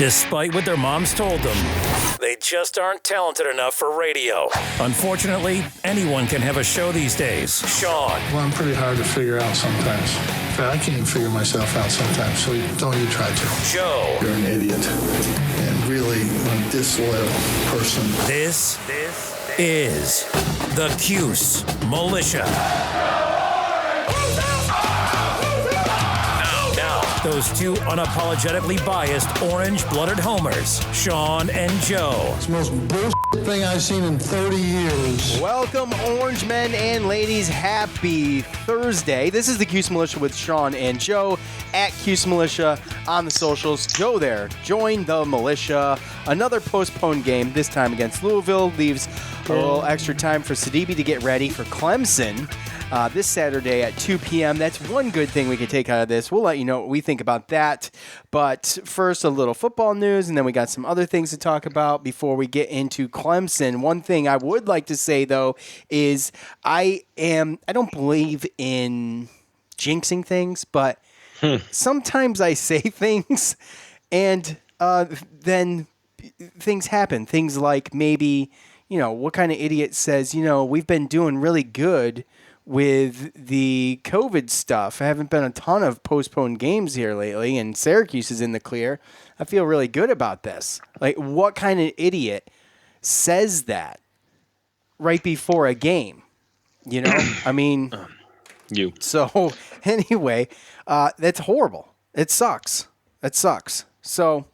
Despite what their moms told them, they just aren't talented enough for radio. Unfortunately, anyone can have a show these days. Sean. Well, I'm pretty hard to figure out sometimes. In fact, I can't even figure myself out sometimes, so don't you try to. Joe. You're an idiot. And really a disloyal person. This is the Cuse Militia. Those two unapologetically biased, orange-blooded homers, Sean and Joe. It's the most bullshit thing I've seen in 30 years. Welcome, orange men and ladies. Happy Thursday. This is the Cuse Militia with Sean and Joe at Cuse Militia on the socials. Go there. Join the militia. Another postponed game, this time against Louisville. Leaves a little extra time for Sidibe to get ready for Clemson. This Saturday at 2 p.m. That's one good thing we can take out of this. We'll let you know what we think about that. But first, a little football news, and then we got some other things to talk about before we get into Clemson. One thing I would like to say, though, is I don't believe in jinxing things, but sometimes I say things, and then things happen. Things like maybe, what kind of idiot says, we've been doing really good with the COVID stuff. I haven't been a ton of postponed games here lately, and Syracuse is in the clear. I feel really good about this. Like, what kind of idiot says that right before a game? I mean, you. So anyway, that's horrible. It sucks. So,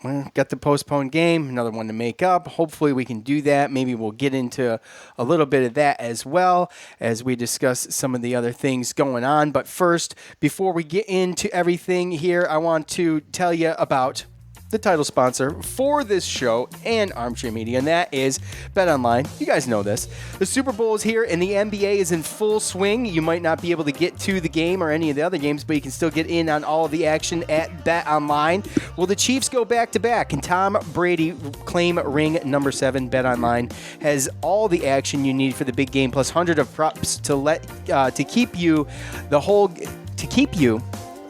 we got the postponed game, another one to make up. Hopefully we can do that. Maybe we'll get into a little bit of that as well as we discuss some of the other things going on. But first, before we get into everything here, I want to tell you about the title sponsor for this show and Armchair Media, and that is BetOnline. You guys know this. The Super Bowl is here, and the NBA is in full swing. You might not be able to get to the game or any of the other games, but you can still get in on all of the action at BetOnline. Will the Chiefs go back-to-back? Can Tom Brady claim ring number 7? BetOnline has all the action you need for the big game, plus hundreds of props to keep you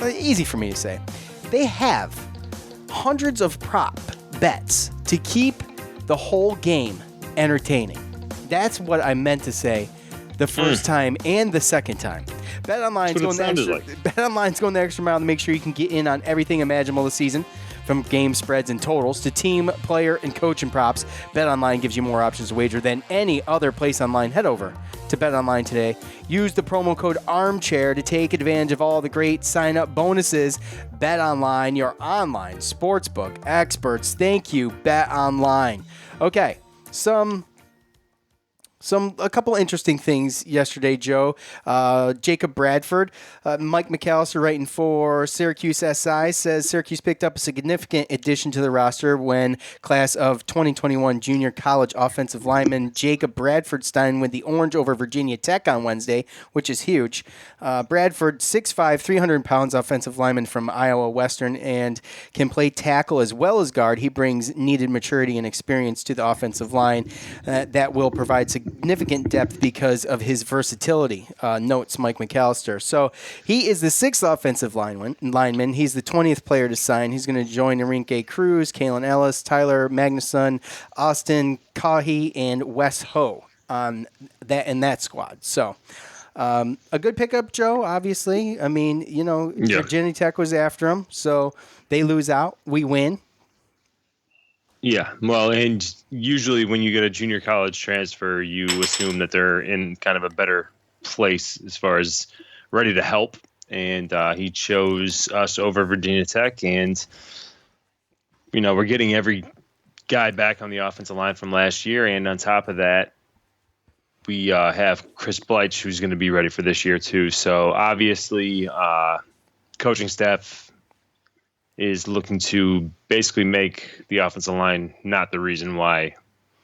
easy for me to say. They have hundreds of prop bets to keep the whole game entertaining. That's what I meant to say the first time and the second time. BetOnline's going the extra mile to make sure you can get in on everything imaginable this season, from game spreads and totals to team, player, and coaching props. BetOnline gives you more options to wager than any other place online. Head over to BetOnline today. Use the promo code ARMCHAIR to take advantage of all the great sign-up bonuses. BetOnline, your online sportsbook experts. Thank you, BetOnline. Okay, a couple interesting things yesterday, Joe. Jacob Bradford, Mike McAllister writing for Syracuse SI, says Syracuse picked up a significant addition to the roster when class of 2021 junior college offensive lineman Jacob Bradford signed with the Orange over Virginia Tech on Wednesday, which is huge. Bradford, 6'5", 300 pounds offensive lineman from Iowa Western, and can play tackle as well as guard. He brings needed maturity and experience to the offensive line that will provide significant depth because of his versatility, notes Mike McAllister. So he is the 6th offensive lineman. He's the 20th player to sign. He's going to join Enrique Cruz, Kalen Ellis, Tyler Magnuson, Austin Kahi, and Wes Ho in that squad. So a good pickup, Joe, obviously. I mean, Virginia Tech was after him, so they lose out. We win. Yeah, well, and usually when you get a junior college transfer, you assume that they're in kind of a better place as far as ready to help. And he chose us over Virginia Tech. And, we're getting every guy back on the offensive line from last year. And on top of that, we have Chris Bleich, who's going to be ready for this year too. So obviously, coaching staff is looking to basically make the offensive line not the reason why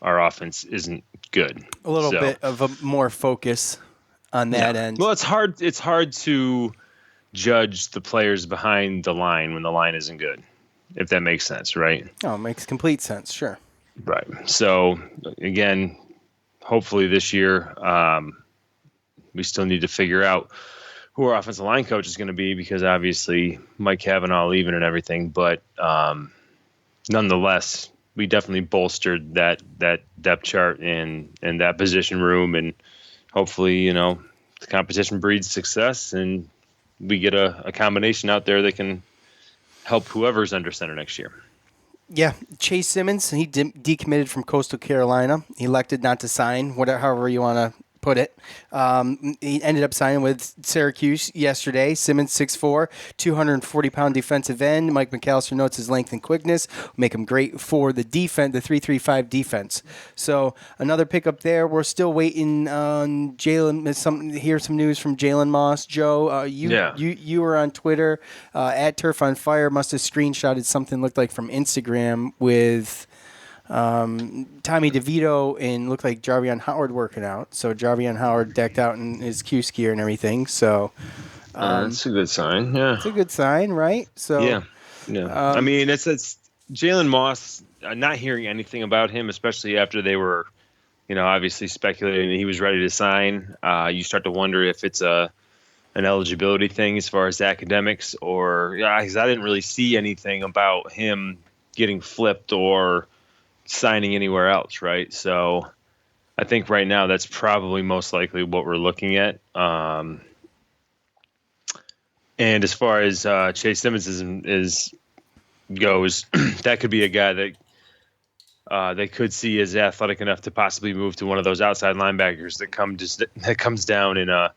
our offense isn't good. A little bit of a more focus on that end. Well, it's hard to judge the players behind the line when the line isn't good, if that makes sense, right? Oh, it makes complete sense, sure. Right. So, again, hopefully this year we still need to figure out who our offensive line coach is going to be, because obviously Mike Cavanaugh leaving and everything. But nonetheless, we definitely bolstered that depth chart and that position room, and hopefully, the competition breeds success, and we get a combination out there that can help whoever's under center next year. Yeah, Chase Simmons, he decommitted from Coastal Carolina. He elected not to sign, however you want to put it. He ended up signing with Syracuse yesterday. Simmons, 6'4", 240-pound defensive end. Mike McAllister notes his length and quickness will make him great for the defense, the 3-3-5 defense. So another pickup there. We're still waiting on Jalen. Hear some news from Jalen Moss. Joe, you were on Twitter at Turf on Fire. Must have screenshotted something looked like from Instagram with Tommy DeVito and looked like Jarvion Howard working out. So Jarvion Howard decked out in his Cuse gear and everything. So that's a good sign. Yeah, it's a good sign, right? So yeah. I mean, it's Jalen Moss. Not hearing anything about him, especially after they were, obviously speculating that he was ready to sign. You start to wonder if it's an eligibility thing as far as academics, or because I didn't really see anything about him getting flipped or signing anywhere else, right? So I think right now that's probably most likely what we're looking at. And as far as Chase Simmons goes, that could be a guy that they could see as athletic enough to possibly move to one of those outside linebackers that comes down and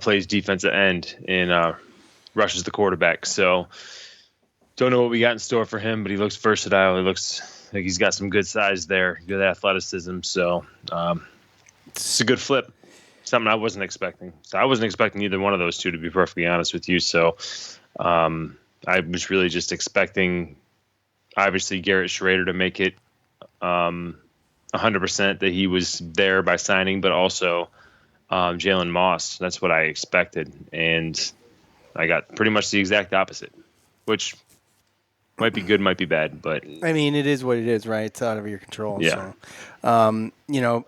plays defensive end and rushes the quarterback. So don't know what we got in store for him, but he looks versatile. He looks like he's got some good size there, good athleticism. So it's a good flip, something I wasn't expecting. So I wasn't expecting either one of those two, to be perfectly honest with you. So I was really just expecting, obviously, Garrett Schrader to make it 100% that he was there by signing, but also Jalen Moss. That's what I expected. And I got pretty much the exact opposite, which might be good, might be bad, but I mean, it is what it is, right? It's out of your control. Yeah. So,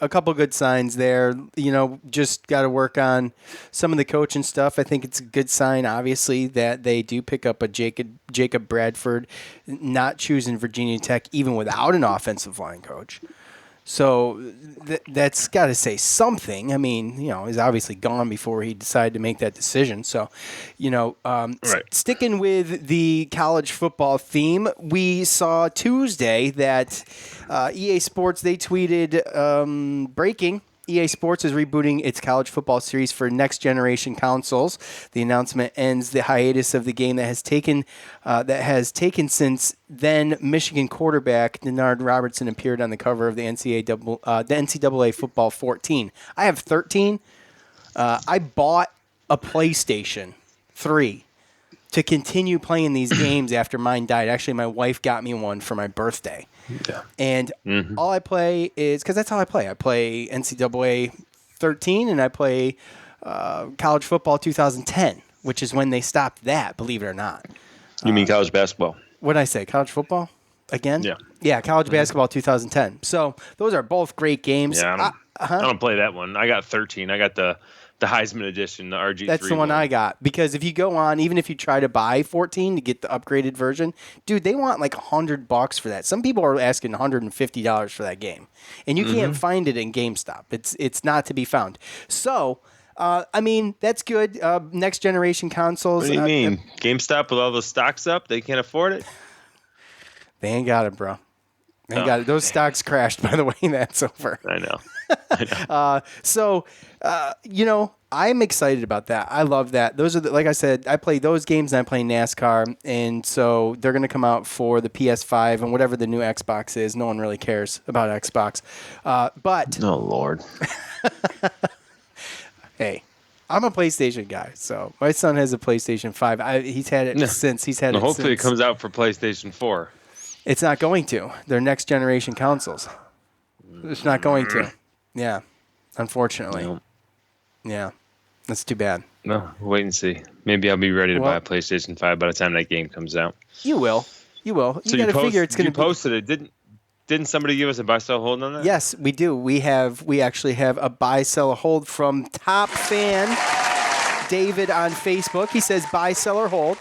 a couple good signs there. Just got to work on some of the coaching stuff. I think it's a good sign, obviously, that they do pick up a Jacob Bradford, not choosing Virginia Tech even without an offensive line coach. So that's got to say something. I mean, he's obviously gone before he decided to make that decision. So, right. Sticking with the college football theme, we saw Tuesday that EA Sports, they tweeted breaking. EA Sports is rebooting its college football series for next generation consoles. The announcement ends the hiatus of the game that has taken since then Michigan quarterback Denard Robertson appeared on the cover of the NCAA Football 14. I have 13. I bought a PlayStation 3 to continue playing these games after mine died. Actually, my wife got me one for my birthday. Yeah. And all I play is, because that's how I play. I play NCAA 13 and I play college football 2010, which is when they stopped that, believe it or not. You mean college basketball? What did I say? College football again? Yeah. Yeah, college basketball 2010. So those are both great games. Yeah, I don't play that one. I got 13. I got the Heisman edition, the RG3. That's the one I got. Because if you go on, even if you try to buy 14 to get the upgraded version, dude, they want like $100 for that. Some people are asking $150 for that game. And you can't find it in GameStop. It's not to be found. So, I mean, that's good. Next generation consoles. What do you mean? GameStop with all the stocks up, they can't afford it? They ain't got it, bro. They ain't got it. Those stocks crashed, by the way. That's over. I know. I'm excited about that. I love that. Those are like I said, I play those games and I play NASCAR, and so they're going to come out for the PS5 and whatever the new Xbox is. No one really cares about Xbox, but oh Lord, hey, I'm a PlayStation guy, so my son has a PlayStation 5. He's had it since. Hopefully, it comes out for PlayStation 4. It's not going to. They're next generation consoles. It's not going to. Yeah, unfortunately. No. Yeah, that's too bad. No, wait and see. Maybe I'll be ready to buy a PlayStation 5 by the time that game comes out. You will. You got to figure it's going to be. You posted it. Didn't somebody give us a buy sell hold on that? Yes, we do. We actually have a buy sell hold from top fan David on Facebook. He says, buy, sell, or hold.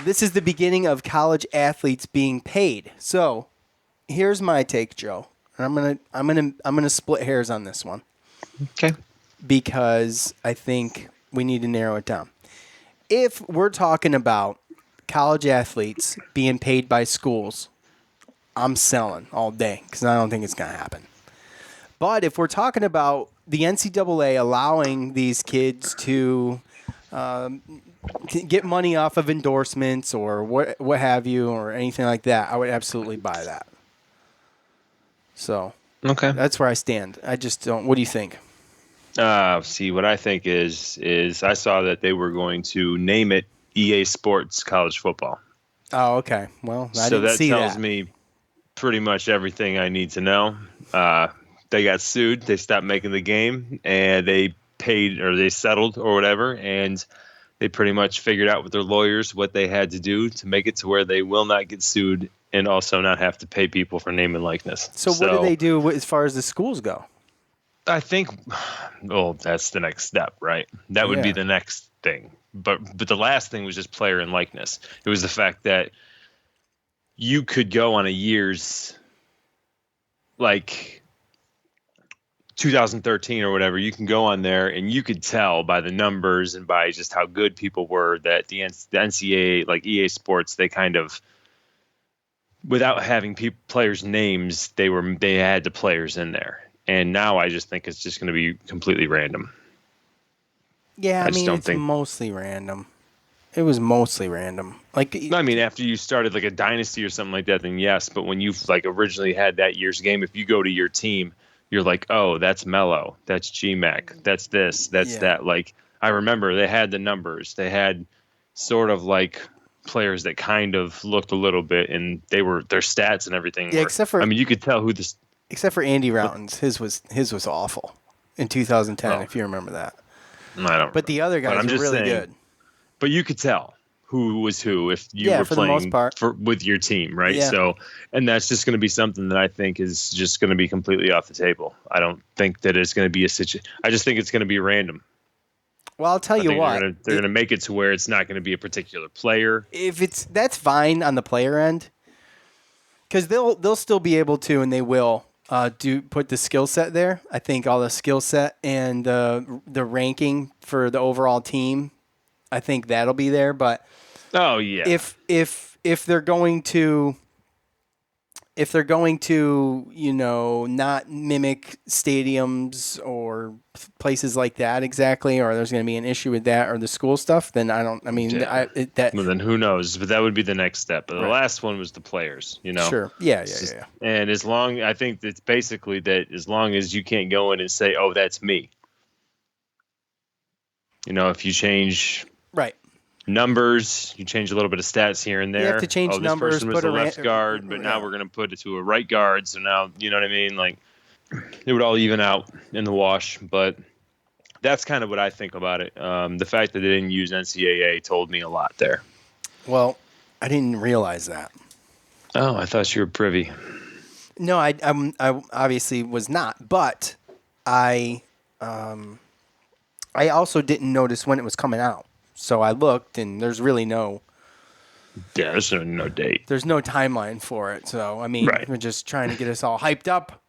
This is the beginning of college athletes being paid. So here's my take, Joe. And I'm gonna split hairs on this one. Okay. Because I think we need to narrow it down. If we're talking about college athletes being paid by schools, I'm selling all day because I don't think it's going to happen. But if we're talking about the NCAA allowing these kids to get money off of endorsements or what have you or anything like that, I would absolutely buy that. So that's where I stand. I just don't. What do you think? See, what I think is I saw that they were going to name it EA Sports College Football. Oh, okay. Well, I didn't see that. So that tells me pretty much everything I need to know. They got sued. They stopped making the game, and they paid or they settled or whatever, and they pretty much figured out with their lawyers what they had to do to make it to where they will not get sued and also not have to pay people for name and likeness. So what do they do as far as the schools go? I think, that's the next step, right? That would be the next thing. But the last thing was just player and likeness. It was the fact that you could go on a year's, like 2013 or whatever, you can go on there and you could tell by the numbers and by just how good people were that the NCAA, like EA Sports, they kind of, without having players' names, they had the players in there. And now I just think it's just going to be completely random. Yeah, I mean, it's mostly random. It was mostly random. After you started like a dynasty or something like that, then yes. But when you originally had that year's game, if you go to your team, you're like, oh, that's Mello, that's GMAC, that's this, that's that. Like, I remember they had the numbers. They had sort of like players that kind of looked a little bit, and their stats and everything. Yeah, except for you could tell who this. Except for Andy Routen's, his was awful in 2010. If you remember that. I don't. But the other guys were really good. But you could tell who was who if you were for playing the most part. with your team, right? Yeah. So, and that's just going to be something that I think is just going to be completely off the table. I don't think that it's going to be a situation. I just think it's going to be random. Well, I'll tell you what. They're going to make it to where it's not going to be a particular player. That's fine on the player end, because they'll still be able to, and they will. Put the skill set there. I think all the skill set and the ranking for the overall team, I think that'll be there. But if they're going to not mimic stadiums or places like that exactly, or there's going to be an issue with that or the school stuff, then I don't. I mean, well, then who knows? But that would be the next step. But the last one was the players. Sure. Yeah. And I think it's basically that as long as you can't go in and say, "Oh, that's me." If you change numbers, you change a little bit of stats here and there. You have to change numbers. This person was a left guard, but now we're going to put it to a right guard. So now, you know what I mean? Like, it would all even out in the wash. But that's kind of what I think about it. The fact that they didn't use NCAA told me a lot there. Well, I didn't realize that. Oh, I thought you were privy. No, I obviously was not. But I also didn't notice when it was coming out. So I looked, and there's really no date. There's no timeline for it. So, I mean, we're just trying to get us all hyped up.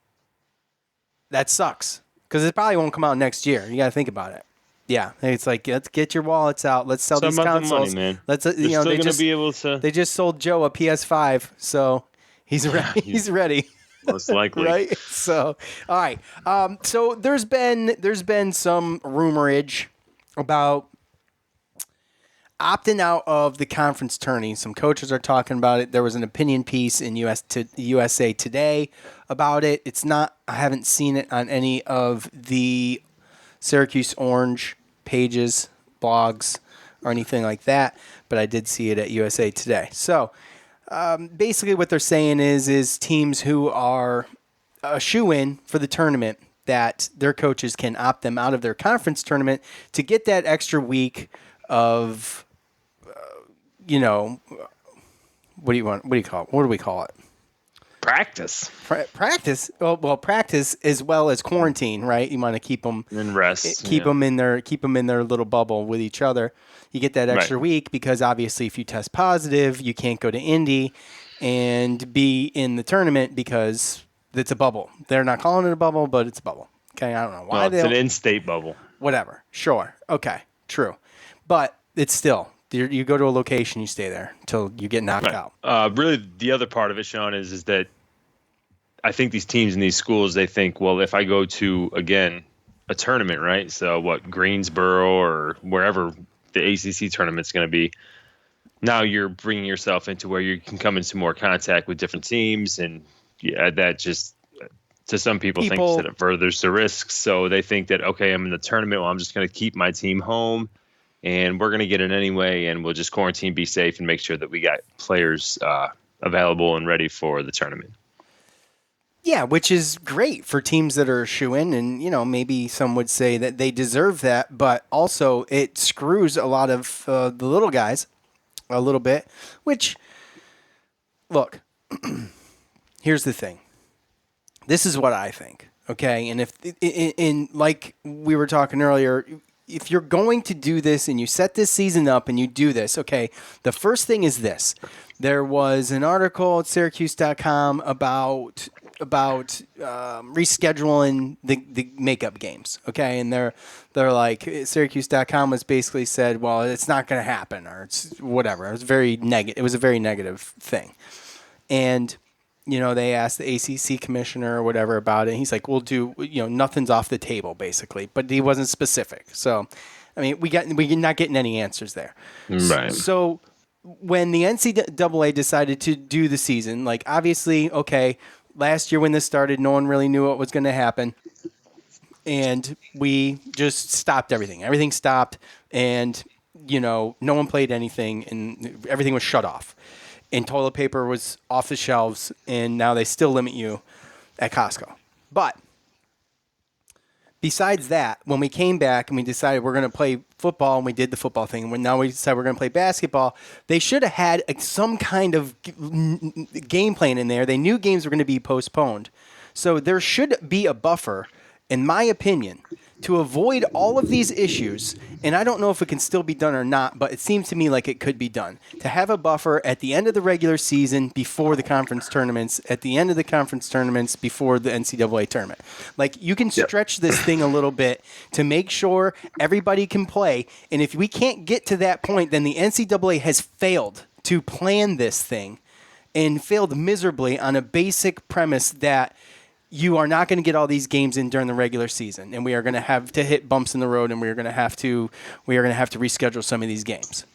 That sucks, because it probably won't come out next year. You got to think about it. Yeah, it's like, let's get your wallets out. Let's sell these consoles. Money, man. Let's, They're still going to be able to. They just sold Joe a PS5, so he's ready. He's ready. Most likely, right? So, all right. So there's been some rumorage about opting out of the conference tourney. Some coaches are talking about it. There was an opinion piece in USA Today about it. It's not. I haven't seen it on any of the Syracuse Orange pages, blogs, or anything like that. But I did see it at USA Today. So basically, what they're saying is teams who are a shoe-in for the tournament, that their coaches can opt them out of their conference tournament to get that extra week of, what do you want? What do you call it? What do we call it? Practice. Practice. Well, practice as well as quarantine, right? You want to keep them And rest. keep them in their little bubble with each other. You get that extra week because obviously if you test positive, you can't go to Indy and be in the tournament because it's a bubble. They're not calling it a bubble, but it's a bubble. Okay, I don't know why. Well, it's an in-state bubble. Whatever. Sure. Okay. True. But it's still, you go to a location, you stay there until you get knocked out. Really, the other part of it, Sean, is that I think these teams in these schools, they think, well, if I go to, again, a tournament, right? So what, Greensboro or wherever the ACC tournament's going to be, now you're bringing yourself into where you can come into more contact with different teams. And that just, to some people thinks that it furthers the risks. So they think that, okay, I'm in the tournament. Well, I'm just going to keep my team home and we're going to get it anyway. And we'll just quarantine, be safe, and make sure that we got players available and ready for the tournament. Yeah, which is great for teams that are shoo-in, and maybe some would say that they deserve that, but also it screws a lot of the little guys a little bit. Which, look, here's the thing. This is what I think, okay? And if in like we were talking earlier, if you're going to do this and you set this season up and you do this, okay, the first thing is this. There was an article at Syracuse.com about rescheduling the makeup games, okay? And they're like, Syracuse.com was basically said, well, it's not going to happen, or it's whatever. It was very negative. It was a very negative thing. And, they asked the ACC commissioner or whatever about it. And he's like, we'll do, nothing's off the table, basically. But he wasn't specific. So, I mean, we're not getting any answers there. Right. So when the NCAA decided to do the season, like, obviously, okay, last year when this started, no one really knew what was going to happen. And we just stopped everything. Everything stopped. And, no one played anything. And everything was shut off. And toilet paper was off the shelves. And now they still limit you at Costco. But besides that, when we came back and we decided we're going to play football, and we did the football thing, and now we decided we're going to play basketball, they should have had some kind of game plan in there. They knew games were going to be postponed. So there should be a buffer, in my opinion, to avoid all of these issues. And I don't know if it can still be done or not, but it seems to me like it could be done. To have a buffer at the end of the regular season before the conference tournaments, at the end of the conference tournaments before the NCAA tournament. Like, you can stretch this thing a little bit to make sure everybody can play. And if we can't get to that point, then the NCAA has failed to plan this thing and failed miserably on a basic premise that you are not going to get all these games in during the regular season, and we are going to have to hit bumps in the road, and we are going to have to reschedule some of these games.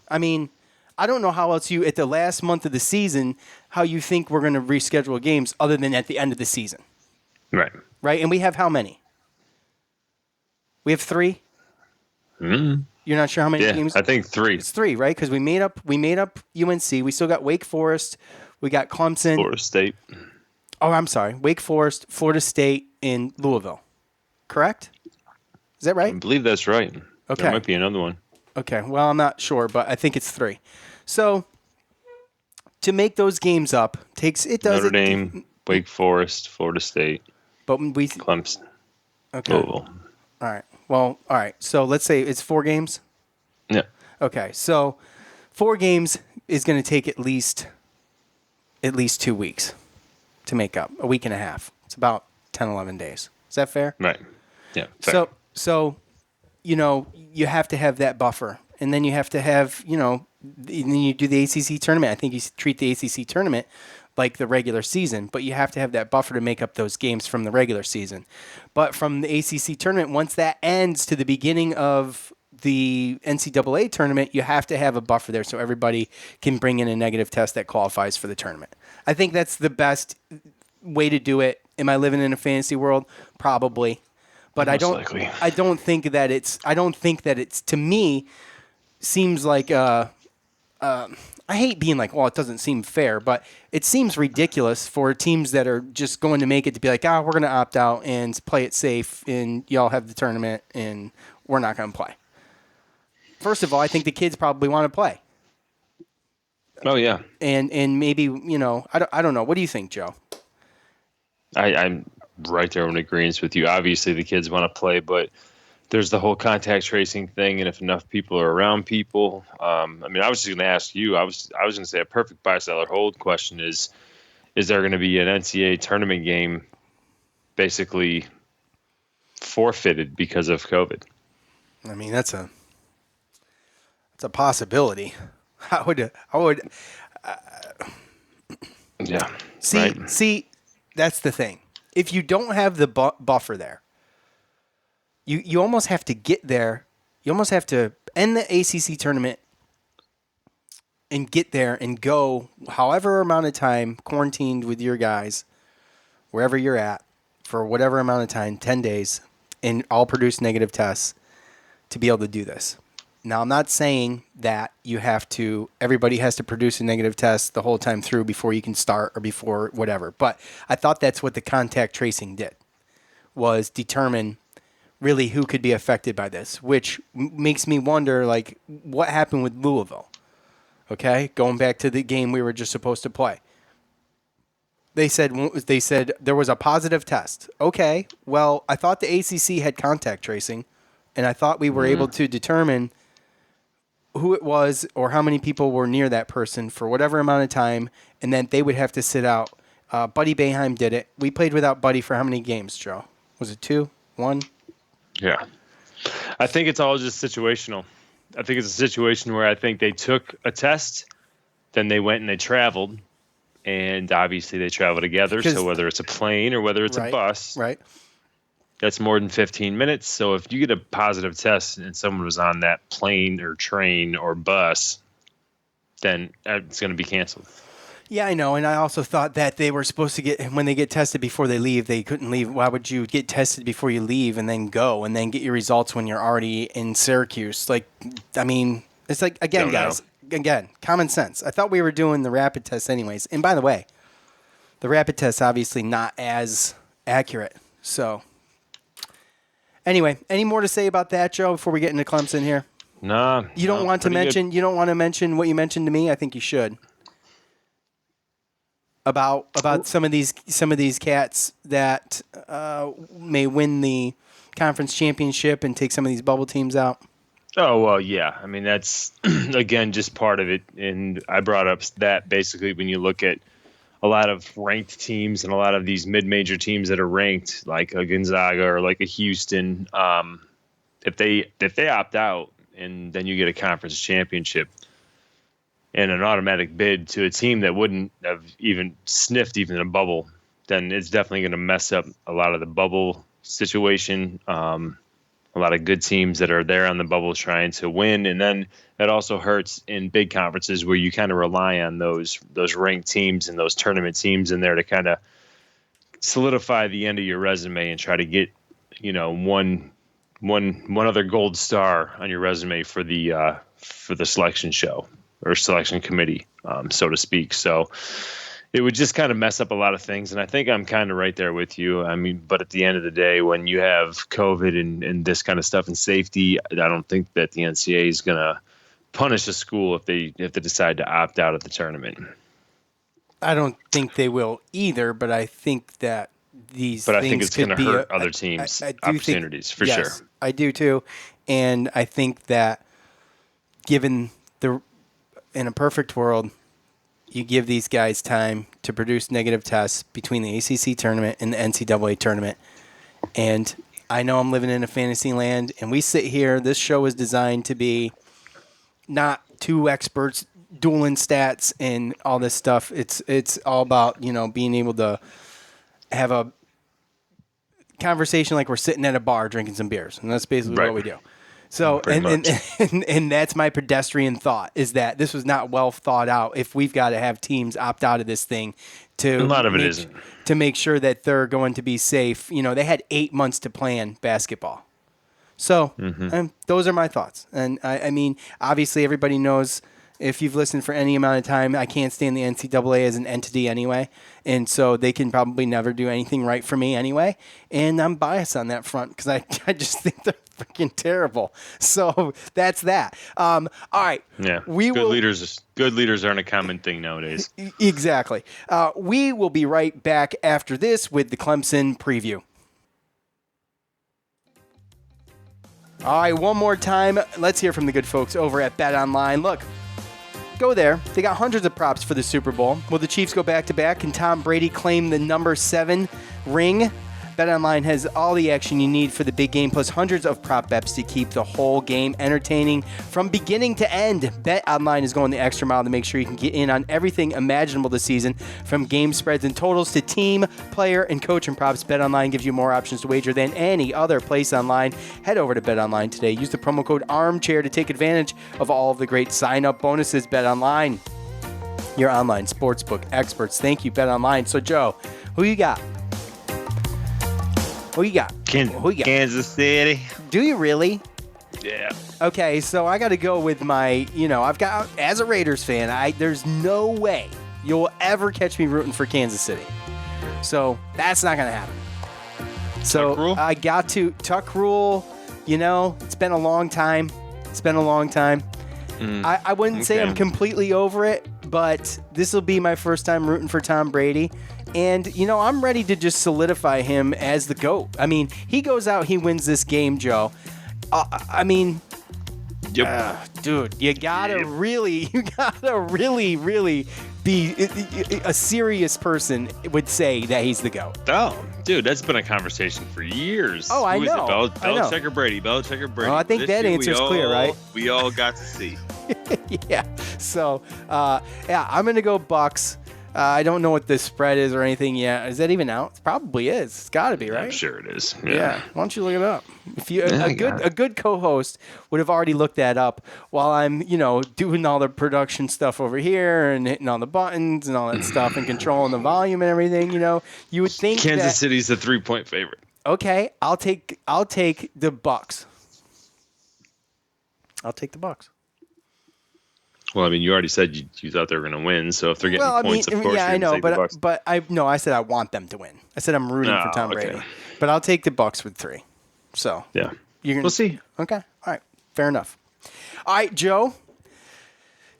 I mean, I don't know how else at the last month of the season, how you think we're going to reschedule games other than at the end of the season. Right. Right? And we have how many? We have 3? Mm-hmm. You're not sure how many games? I think 3. It's 3, right? Because we made up UNC. We still got Wake Forest. We got Clemson. Florida State. Oh, I'm sorry. Wake Forest, Florida State, and Louisville. Correct? Is that right? I believe that's right. Okay. There might be another one. Okay. Well, I'm not sure, but I think it's 3. So to make those games up Notre Dame, Wake Forest, Florida State, Clemson, Louisville. All right. Well, all right. So let's say it's 4 games. Yeah. Okay. So 4 games is going to take at least 2 weeks to make up, a week and a half. It's about 10, 11 days. Is that fair? Right. Yeah. Fair. So, you have to have that buffer, and then you have to have, then you do the ACC tournament. I think you treat the ACC tournament like the regular season, but you have to have that buffer to make up those games from the regular season. But from the ACC tournament, once that ends to the beginning of the NCAA tournament, you have to have a buffer there so everybody can bring in a negative test that qualifies for the tournament. I think that's the best way to do it. Am I living in a fantasy world? Probably. But I don't think that it's to me seems like I hate being like, well, it doesn't seem fair, but it seems ridiculous for teams that are just going to make it to be like, we're going to opt out and play it safe and y'all have the tournament and we're not going to play. First of all, I think the kids probably want to play. Oh yeah. And maybe, I don't know. What do you think, Joe? I'm right there in agreement with you. Obviously, the kids want to play, but there's the whole contact tracing thing, and if enough people are around people, I mean, I was just going to ask you. I was going to say a perfect buy, sell, or hold question is there going to be an NCAA tournament game basically forfeited because of COVID? I mean, that's a possibility. I would. Yeah. See, that's the thing. If you don't have the buffer there, you almost have to get there. You almost have to end the ACC tournament and get there and go however amount of time quarantined with your guys, wherever you're at, for whatever amount of time, 10 days, and all produce negative tests to be able to do this. Now, I'm not saying that everybody has to produce a negative test the whole time through before you can start or before whatever. But I thought that's what the contact tracing did, was determine really who could be affected by this, which makes me wonder, like, what happened with Louisville? Okay, going back to the game we were just supposed to play. They said there was a positive test. Okay, well, I thought the ACC had contact tracing, and I thought we were able to determine who it was or how many people were near that person for whatever amount of time, and then they would have to sit out. Buddy Boeheim did it. We played without Buddy for how many games, Joe? Was it 2? 1? Yeah. I think it's all just situational. I think it's a situation where I think they took a test, then they went and they traveled, and obviously they travel together. So whether it's a plane or whether it's a bus, right, that's more than 15 minutes. So if you get a positive test and someone was on that plane or train or bus, then it's going to be canceled. Yeah, I know, and I also thought that they were supposed to when they get tested before they leave, they couldn't leave. Why would you get tested before you leave and then go and then get your results when you're already in Syracuse? Like, I mean, it's like, again, common sense. I thought we were doing the rapid test anyways. And by the way, the rapid test obviously not as accurate. So, anyway, any more to say about that, Joe, before we get into Clemson here? No. You don't want to mention what you mentioned to me? I think you should. About some of these cats that may win the conference championship and take some of these bubble teams out. Oh, well, yeah. I mean, that's, again, just part of it. And I brought up that basically when you look at a lot of ranked teams and a lot of these mid-major teams that are ranked, like a Gonzaga or like a Houston, if they opt out and then you get a conference championship and an automatic bid to a team that wouldn't have even sniffed even a bubble, then it's definitely going to mess up a lot of the bubble situation. A lot of good teams that are there on the bubble trying to win. And then that also hurts in big conferences where you kind of rely on those ranked teams and those tournament teams in there to kind of solidify the end of your resume and try to get, one other gold star on your resume for the selection show or selection committee, so to speak. So it would just kind of mess up a lot of things. And I think I'm kind of right there with you. I mean, but at the end of the day, when you have COVID and this kind of stuff and safety, I don't think that the NCAA is going to punish a school if they decide to opt out of the tournament. I don't think they will either, but I think that I think it's going to hurt other teams' opportunities for sure. I do too. And I think that in a perfect world, you give these guys time to produce negative tests between the ACC tournament and the NCAA tournament. And I know I'm living in a fantasy land, and we sit here. This show is designed to be not two experts dueling stats and all this stuff. It's all about, being able to have a conversation like we're sitting at a bar drinking some beers. And that's basically what we do. So, and that's my pedestrian thought, is that this was not well thought out if we've got to have teams opt out of this thing to make sure that they're going to be safe. They had 8 months to plan basketball. So those are my thoughts. And I mean, obviously everybody knows If you've listened for any amount of time, I can't stand the NCAA as an entity anyway. And so they can probably never do anything right for me anyway. And I'm biased on that front because I just think they're freaking terrible. So that's that. All right. Yeah. Good leaders aren't a common thing nowadays. Exactly. We will be right back after this with the Clemson preview. All right, one more time. Let's hear from the good folks over at Bet Online. Look, go there. They got hundreds of props for the Super Bowl. Will the Chiefs go back-to-back? Can Tom Brady claim the number 7 ring? BetOnline has all the action you need for the big game, plus hundreds of prop bets to keep the whole game entertaining from beginning to end. BetOnline is going the extra mile to make sure you can get in on everything imaginable this season, from game spreads and totals to team, player, and coach and props. BetOnline gives you more options to wager than any other place online. Head over to BetOnline today. Use the promo code ARMCHAIR to take advantage of all of the great sign-up bonuses. BetOnline, your online sportsbook experts. Thank you, BetOnline. So, Joe, who you got? Who you got? Kansas City. Do you really? Yeah. Okay, so I got to go with my, I've got, as a Raiders fan, there's no way you'll ever catch me rooting for Kansas City. So that's not going to happen. So Tuck rule? I got to, Tuck rule, it's been a long time. I wouldn't say I'm completely over it, but this will be my first time rooting for Tom Brady. And, I'm ready to just solidify him as the GOAT. I mean, he goes out, he wins this game, Joe. Dude, you gotta really be a serious person would say that he's the GOAT. Oh, dude, that's been a conversation for years. Oh, I know. Belichick or Brady? Belichick or Brady? Oh, I think that answer's clear, right? We all got to see. Yeah. So, I'm going to go Bucks. I don't know what the spread is or anything yet. Is that even out? It probably is. It's got to be, right? I'm sure it is. Yeah. Why don't you look it up? If you a good co-host would have already looked that up while I'm, doing all the production stuff over here and hitting all the buttons and all that stuff and controlling the volume and everything, you would think Kansas City's a 3-point favorite. Okay, I'll take the Bucks. I'll take the Bucks. Well, I mean, you already said you thought they were going to win, so if they're getting points, of course, I know, take the Bucks. but I said I want them to win. I said I'm rooting for Tom Brady, but I'll take the Bucks with 3. So yeah, we'll see. Okay, all right, fair enough. All right, Joe.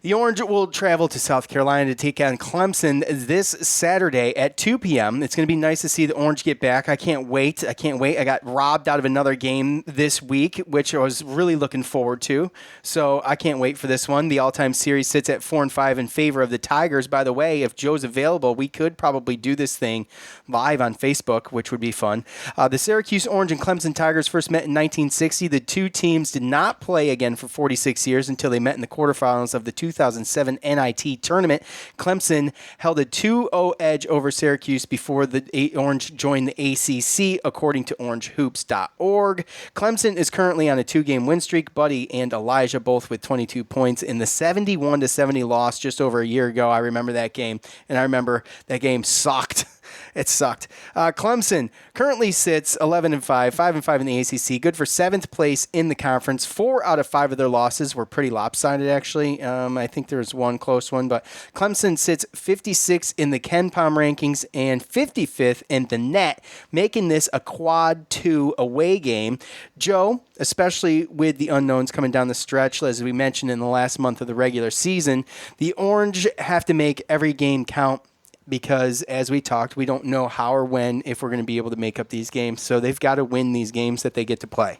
The Orange will travel to South Carolina to take on Clemson this Saturday at 2 p.m. It's going to be nice to see the Orange get back. I can't wait. I got robbed out of another game this week, which I was really looking forward to. So I can't wait for this one. The all-time series sits at 4-5 in favor of the Tigers. By the way, if Joe's available, we could probably do this thing live on Facebook, which would be fun. The Syracuse Orange and Clemson Tigers first met in 1960. The two teams did not play again for 46 years until they met in the quarterfinals of the 2007 NIT tournament. Clemson held a 2-0 edge over Syracuse before the Orange joined the ACC, according to orangehoops.org. Clemson is currently on a 2-game win streak. Buddy and Elijah both with 22 points in the 71-70 loss just over a year ago. I remember that game, and I remember that game sucked. It sucked. Clemson currently sits 11-5, 5-5 in the ACC, good for 7th place in the conference. 4 out of 5 of their losses were pretty lopsided, actually. I think there was one close one, but Clemson sits 56 in the KenPom rankings and 55th in the net, making this a quad 2 away game. Joe, especially with the unknowns coming down the stretch, as we mentioned in the last month of the regular season, the Orange have to make every game count, because as we talked, we don't know how or when, if we're going to be able to make up these games. So they've got to win these games that they get to play.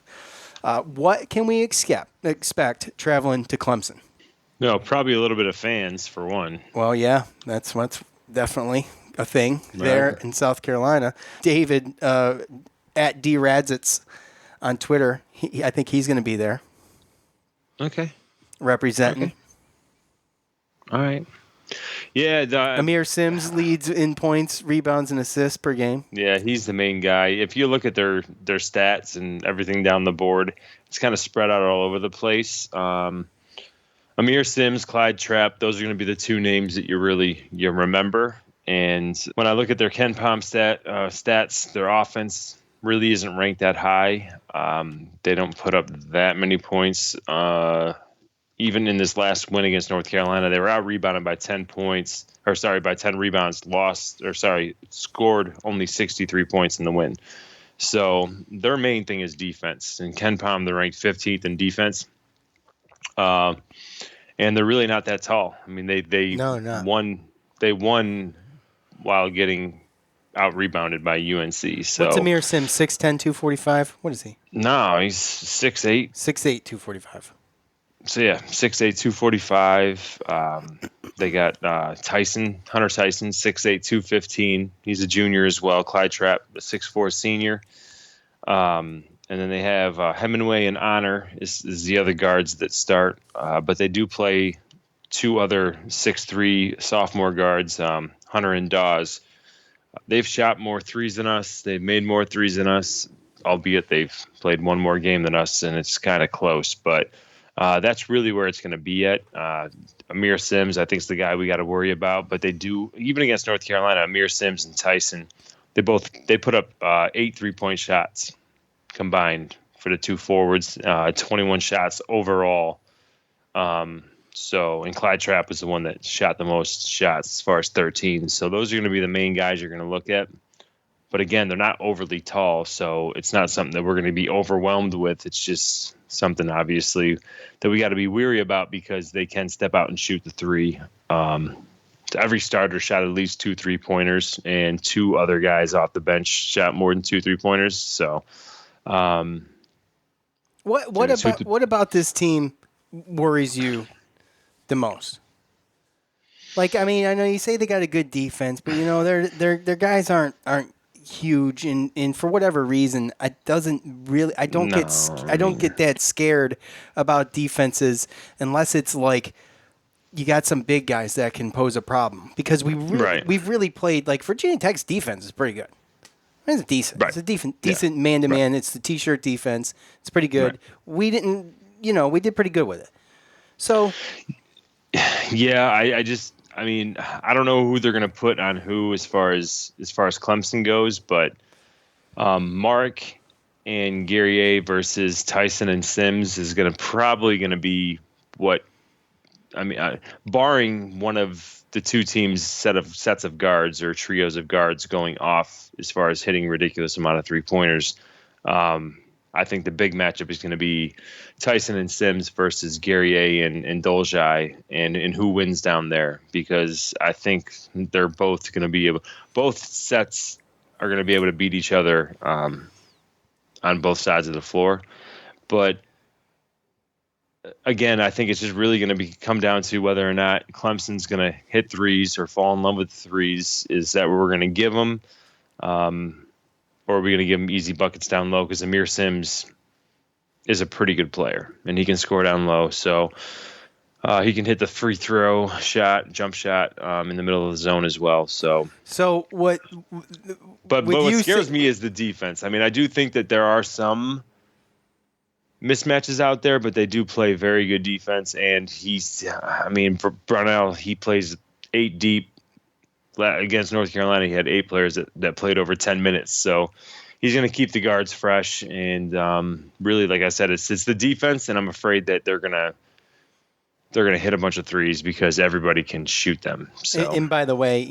What can we expect traveling to Clemson? No, probably a little bit of fans for one. Well, yeah, that's what's definitely a thing there in South Carolina. David at DRadzits on Twitter, I think he's going to be there. Okay. Representing. Okay. All right. Yeah, Amir Sims leads in points, rebounds, and assists per game. Yeah, he's the main guy. If you look at their stats and everything down the board, it's kind of spread out all over the place. Amir Sims, Clyde Trapp, those are going to be the two names that you remember. And when I look at their KenPom stats, their offense really isn't ranked that high. They don't put up that many points. even in this last win against North Carolina, they were out rebounded by 10 points, by 10 rebounds, scored only 63 points in the win. So their main thing is defense. And Ken Palm, they're ranked 15th in defense. And they're really not that tall. I mean, they won while getting out rebounded by UNC. So what's Amir Sims, 6'10", 245? What is he? No, he's 6'8". 6'8", 245. So yeah, 6'8", 245. They got Hunter Tyson, 6'8", 215. He's a junior as well. Clyde Trapp, a 6'4" senior. And then they have Hemingway and Honor is the other guards that start. But they do play two other 6'3" sophomore guards, Hunter and Dawes. They've shot more threes than us. They've made more threes than us, albeit they've played one more game than us, and it's kind of close. But that's really where it's going to be at. Amir Sims, I think, is the guy we got to worry about. But they do, even against North Carolina, Amir Sims and Tyson, they put up 8 3-point shots combined for the two forwards, 21 shots overall. And Clyde Trapp was the one that shot the most shots as far as 13. So those are going to be the main guys you're going to look at. But again, they're not overly tall, so it's not something that we're going to be overwhelmed with. It's just something, obviously, that we got to be weary about because they can step out and shoot the three. Every starter shot at least 2 3-pointers, and 2 other guys off the bench shot more than 2 3-pointers. So, what about this team worries you the most? Like, I mean, I know you say they got a good defense, but their guys aren't huge, and for whatever reason, I don't get that scared about defenses unless it's like you got some big guys that can pose a problem, because we've really played, like, Virginia Tech's defense is pretty good. It's decent. Right. It's a decent man-to-man. Right. It's the t-shirt defense. It's pretty good. Right. We did pretty good with it. So yeah, I mean, I don't know who they're going to put on who as far as Clemson goes, but Mark and Guerrier versus Tyson and Sims is probably going to be what, I mean, barring one of the two teams' sets of guards or trios of guards going off as far as hitting ridiculous amount of 3-pointers. I think the big matchup is going to be Tyson and Sims versus Guerrier and Dolzai, and who wins down there, because I think they're both going to be both sets are going to be able to beat each other on both sides of the floor. But again, I think it's just really going to come down to whether or not Clemson's going to hit threes or fall in love with threes. Is that what we're going to give them? Or are we going to give him easy buckets down low? Because Amir Sims is a pretty good player, and he can score down low. So he can hit the free throw shot, jump shot in the middle of the zone as well. So what? But what scares me is the defense. I mean, I do think that there are some mismatches out there, but they do play very good defense. And for Brownell, he plays 8 deep. Against North Carolina, he had 8 players that played over 10 minutes. So he's going to keep the guards fresh. And really, like I said, it's the defense, and I'm afraid that they're going to hit a bunch of threes because everybody can shoot them. So. And by the way,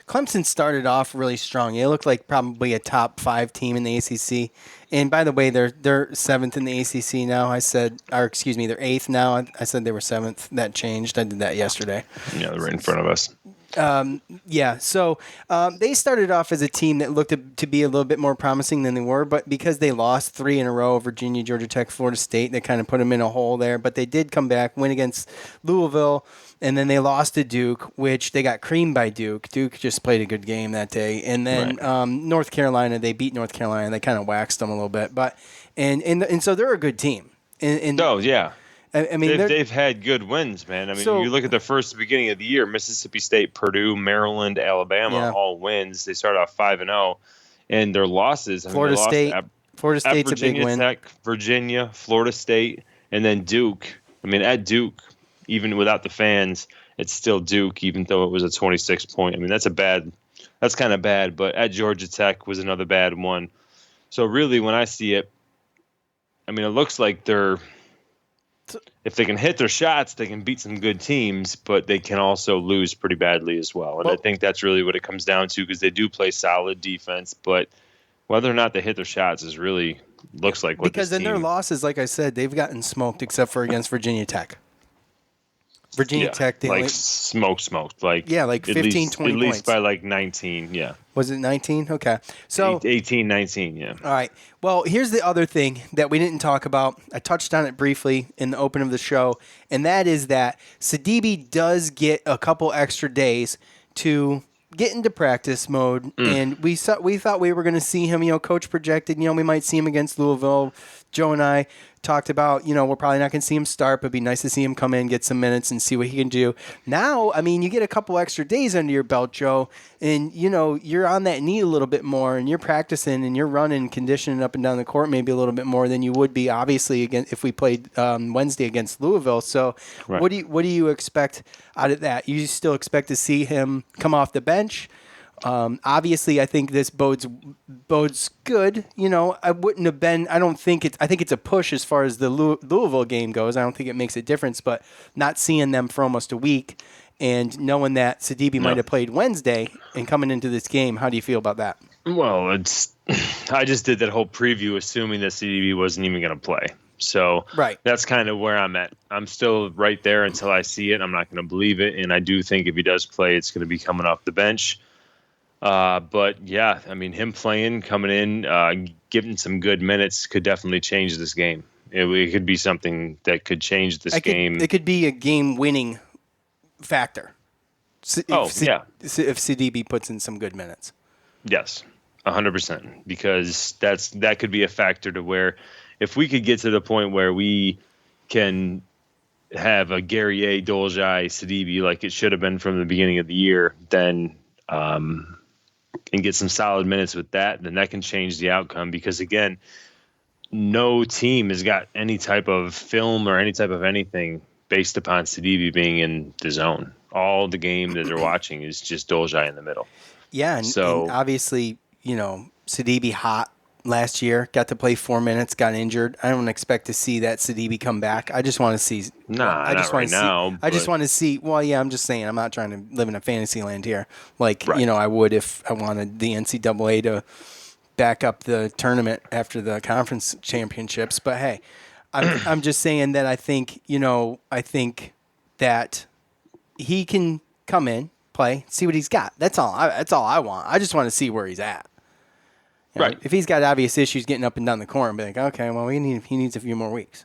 Clemson started off really strong. They looked like probably a top 5 team in the ACC. And by the way, they're 7th in the ACC now. They're 8th now. I said they were 7th. That changed. I did that yesterday. Yeah, they're right in front of us. So they started off as a team that looked to be a little bit more promising than they were, but because they lost 3 in a row, Virginia, Georgia Tech, Florida State, they kind of put them in a hole there. But they did come back, win against Louisville, and then they lost to Duke, which they got creamed by Duke. Duke just played a good game that day. And then North Carolina, they beat North Carolina. They kind of waxed them a little bit. But and so they're a good team. Yeah. I mean, they've had good wins, man. I mean, you look at the beginning of the year: Mississippi State, Purdue, Maryland, Alabama, all wins. They started off 5-0, and their losses. Florida State's a big win. Tech, Virginia, Florida State, and then Duke. I mean, at Duke, even without the fans, it's still Duke, even though it was a 26-point. I mean, that's kind of bad. But at Georgia Tech was another bad one. So really, when I see it, I mean, it looks like they're if they can hit their shots, they can beat some good teams, but they can also lose pretty badly as well. And I think that's really what it comes down to, because they do play solid defense, but whether or not they hit their shots is really looks like what because in their losses, like I said, they've gotten smoked except for against Virginia Tech. Virginia Tech, they smoked. Like 15, 20 points. At least by like 19, yeah. Was it 19? Okay. So 18, 19, yeah. All right. Well, here's the other thing that we didn't talk about. I touched on it briefly in the open of the show, and that is that Sidibe does get a couple extra days to get into practice mode, and we thought we were going to see him. Coach projected, we might see him against Louisville. Joe and I talked about, we're probably not going to see him start, but it'd be nice to see him come in, get some minutes, and see what he can do. Now, you get a couple extra days under your belt, Joe, and, you're on that knee a little bit more, and you're practicing, and you're running, conditioning up and down the court maybe a little bit more than you would be, obviously, again, if we played Wednesday against Louisville. So right. What do you expect out of that? You still expect to see him come off the bench? Obviously, I think this bodes good. I wouldn't have been. I think it's a push as far as the Louisville game goes. I don't think it makes a difference. But not seeing them for almost a week and knowing that Sidibe might have played Wednesday and coming into this game, how do you feel about that? Well, I just did that whole preview assuming that Sidibe wasn't even going to play. So that's kind of where I'm at. I'm still right there until I see it. I'm not going to believe it, and I do think if he does play, it's going to be coming off the bench. But yeah, him playing, coming in, giving some good minutes could definitely change this game. It could be something that could change this game. It could be a game-winning factor. If Sidibe puts in some good minutes. Yes, 100%. Because that could be a factor to where if we could get to the point where we can have a Guerrier, Dolezaj, Sidibe like it should have been from the beginning of the year, then and get some solid minutes with that, then that can change the outcome. Because again, no team has got any type of film or any type of anything based upon Sidibe being in the zone. All the game that they're watching is just Dolezaj in the middle. Yeah, and obviously, Sidibe hot last year, got to play 4 minutes, got injured. I don't expect to see that Sidibe come back. I just want to see. I just want to see. Well, yeah, I'm just saying. I'm not trying to live in a fantasy land here. I would if I wanted the NCAA to back up the tournament after the conference championships. But hey, I'm just saying that I think that he can come in, play, see what he's got. That's all I want. I just want to see where he's at. Right. If he's got obvious issues getting up and down the court, and be like, okay, well, he needs a few more weeks.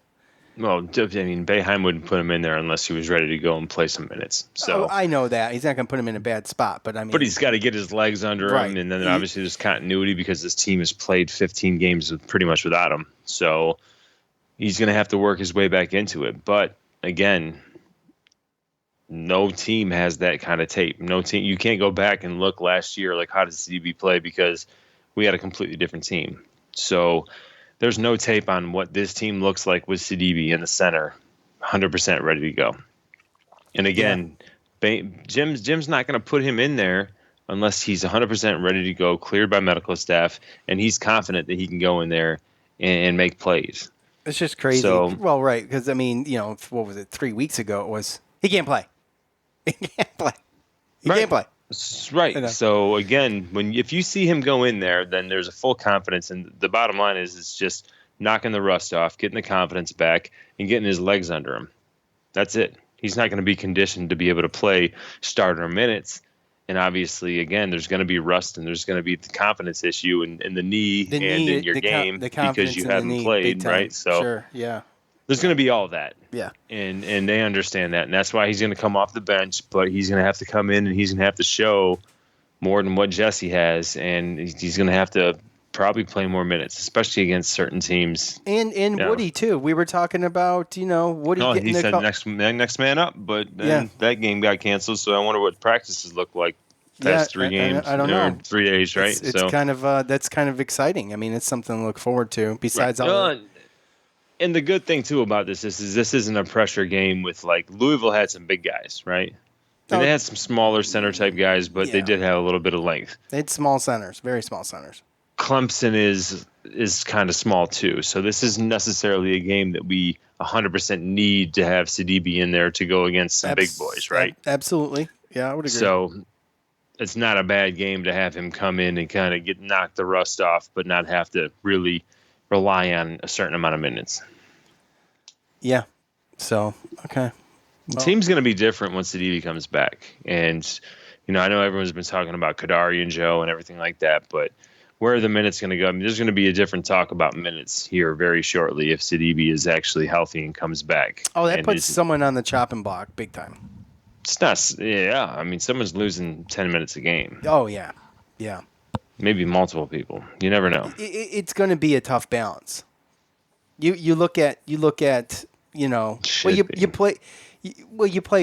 Well, Boeheim wouldn't put him in there unless he was ready to go and play some minutes. So I know that he's not going to put him in a bad spot, but but he's got to get his legs under him, and then obviously there's continuity because this team has played 15 games pretty much without him. So he's going to have to work his way back into it. But again, no team has that kind of tape. No team. You can't go back and look last year like how did CB play because we had a completely different team. So there's no tape on what this team looks like with Sidibe in the center, 100% ready to go. And again, Jim's not going to put him in there unless he's 100% ready to go, cleared by medical staff, and he's confident that he can go in there and make plays. It's just crazy. Well, right, because, what was it, 3 weeks ago it was, he can't play. He can't play. He can't play. Right. So again, if you see him go in there, then there's a full confidence, and the bottom line is it's just knocking the rust off, getting the confidence back, and getting his legs under him. That's it. He's not going to be conditioned to be able to play starter minutes, and obviously, again, there's going to be rust, and there's going to be the confidence issue in the knee and in your game because you haven't played, right? So sure, yeah. There's going to be all that. Yeah. And they understand that. And that's why he's going to come off the bench, but he's going to have to come in and he's going to have to show more than what Jesse has. And he's going to have to probably play more minutes, especially against certain teams. And Woody, too. We were talking about, Woody getting he said next man up, but then that game got canceled. So I wonder what practices look like past 3 games. I don't know. 3 days, right? It's kind of that's kind of exciting. It's something to look forward to besides all that. And the good thing, too, about this is this isn't a pressure game with, Louisville had some big guys, right? And they had some smaller center-type guys, but they did have a little bit of length. They had small centers, very small centers. Clemson is kind of small too. So this isn't necessarily a game that we 100% need to have Sidibe in there to go against some big boys, right? Absolutely. Yeah, I would agree. So it's not a bad game to have him come in and kind of knock the rust off, but not have to really rely on a certain amount of minutes. Yeah. So, okay. The team's going to be different once Sidibe comes back. And, I know everyone's been talking about Kadari and Joe and everything like that, but where are the minutes going to go? I mean, there's going to be a different talk about minutes here very shortly if Sidibe is actually healthy and comes back. Oh, that puts someone on the chopping block big time. It's not, yeah. I mean, someone's losing 10 minutes a game. Oh, yeah. Yeah. Maybe multiple people. You never know. It's going to be a tough balance. You look at you play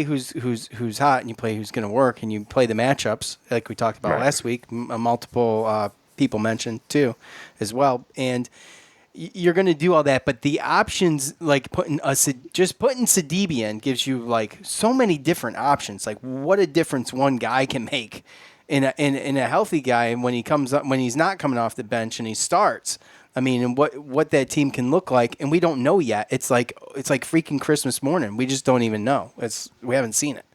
who's hot and you play who's going to work and you play the matchups like we talked about last week. Multiple people mentioned too, as well, and you're going to do all that. But the options, like putting Sidibe in, gives you like so many different options. Like what a difference one guy can make in a healthy guy, and when he comes up, when he's not coming off the bench and he starts. I mean, and what that team can look like, and we don't know yet. It's like freaking Christmas morning. We just don't even know. We haven't seen it.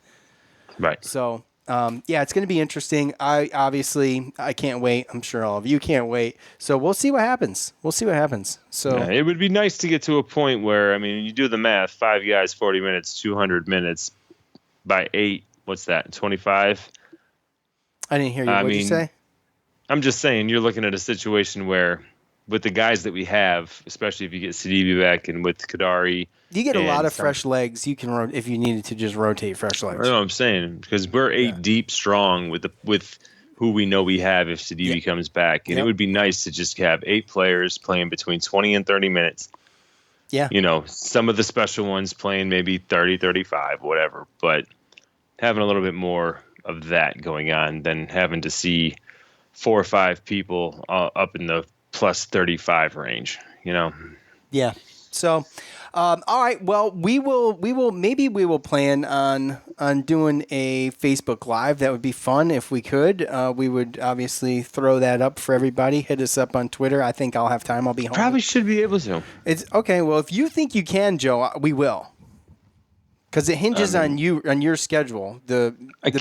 Right. So, it's going to be interesting. I can't wait. I'm sure all of you can't wait. So we'll see what happens. So it would be nice to get to a point where, I mean, you do the math: 5 guys, 40 minutes, 200 minutes by 8. What's that? 25. I didn't hear you. What did you say? I'm just saying, you're looking at a situation where, with the guys that we have, especially if you get Sidibe back and with Kadari. You get a lot of fresh legs. You can, if you needed to just rotate fresh legs. I know what I'm saying, because we're 8 deep strong with who we know we have if Sidibe comes back. And it would be nice to just have 8 players playing between 20 and 30 minutes. Yeah. Some of the special ones playing maybe 30, 35, whatever. But having a little bit more of that going on than having to see 4 or 5 people up in the plus 35 range, Yeah. So, all right. Well, we will plan on doing a Facebook Live. That would be fun if we could. We would obviously throw that up for everybody. Hit us up on Twitter. I think I'll have time. I'll be home. Probably should be able to. It's okay. Well, if you think you can, Joe, we will. Because it hinges on your schedule. The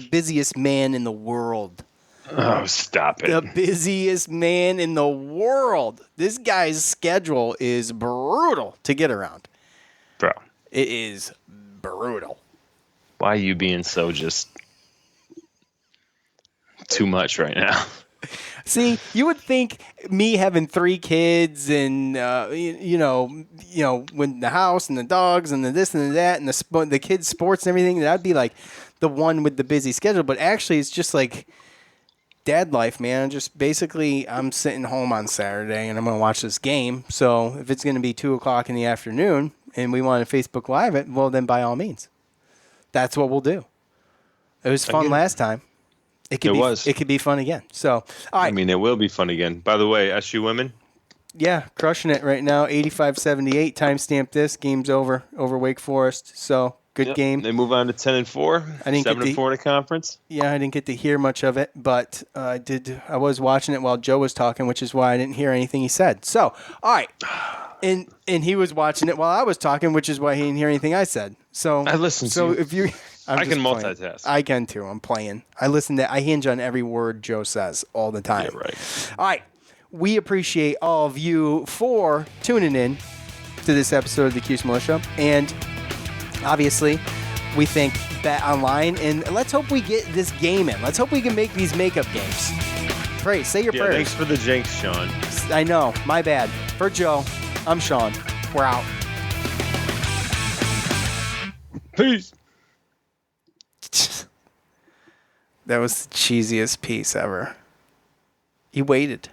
busiest man in the world. Oh, stop it. The busiest man in the world. This guy's schedule is brutal to get around. Bro. It is brutal. Why are you being so just too much right now? See, you would think me having 3 kids and, with the house and the dogs and the this and the that and the kids' sports and everything, that I'd be like the one with the busy schedule. But actually, it's just like dad life, man. Just basically, I'm sitting home on Saturday and I'm going to watch this game. So if it's going to be 2:00 in the afternoon and we want to Facebook Live it, well, then by all means, that's what we'll do. It was fun last time. It could be fun again. So, all right. I mean, it will be fun again. By the way, SU women. Yeah, crushing it right now. 85-78. Timestamp this. Game's over Wake Forest. So. Good game. They move on to 10-4. 7-4 in the conference. Yeah, I didn't get to hear much of it, but I did. I was watching it while Joe was talking, which is why I didn't hear anything he said. So, all right, and he was watching it while I was talking, which is why he didn't hear anything I said. So I listened. So to if you, I can multitask. I can too. I'm playing. I listen to. I hinge on every word Joe says all the time. Yeah, right. All right, we appreciate all of you for tuning in to this episode of the Cuse Militia, and obviously, we think Bet Online, and let's hope we get this game in. Let's hope we can make these makeup games. Pray, say your prayers. Thanks for the jinx, Sean. I know, my bad. For Joe, I'm Sean. We're out. Peace. That was the cheesiest piece ever. He waited.